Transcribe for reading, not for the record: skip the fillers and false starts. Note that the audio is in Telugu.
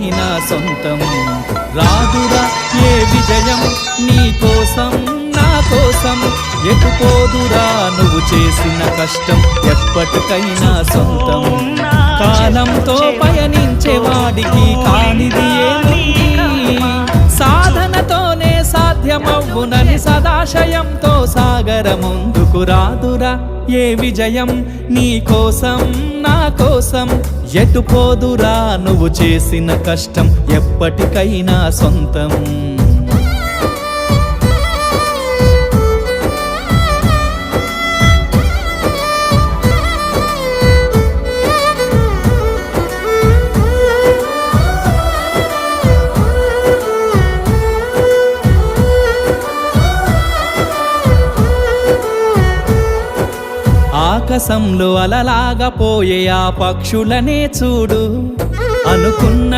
ఎప్పటికైనా సొంతం. రాదురా ఏ విజయం నీ కోసం నా కోసం, ఎటుపోదురా నువ్వు చేసిన కష్టం ఎప్పటికైనా సొంతం. కాలంతో పయనించే వాడికి కానిది ఏముంది, సాధనతోనే సాధ్యమవ్వునని సదాశయంతో సాగర ముందుకు. రాదురా ఏ విజయం నీ కోసం నా కోసం, ఎటుపోదురా నువ్వు చేసిన కష్టం ఎప్పటికైనా సొంతం. ఆకాశంలో అలలాగా పోయే ఆ పక్షులనే చూడు, అనుకున్న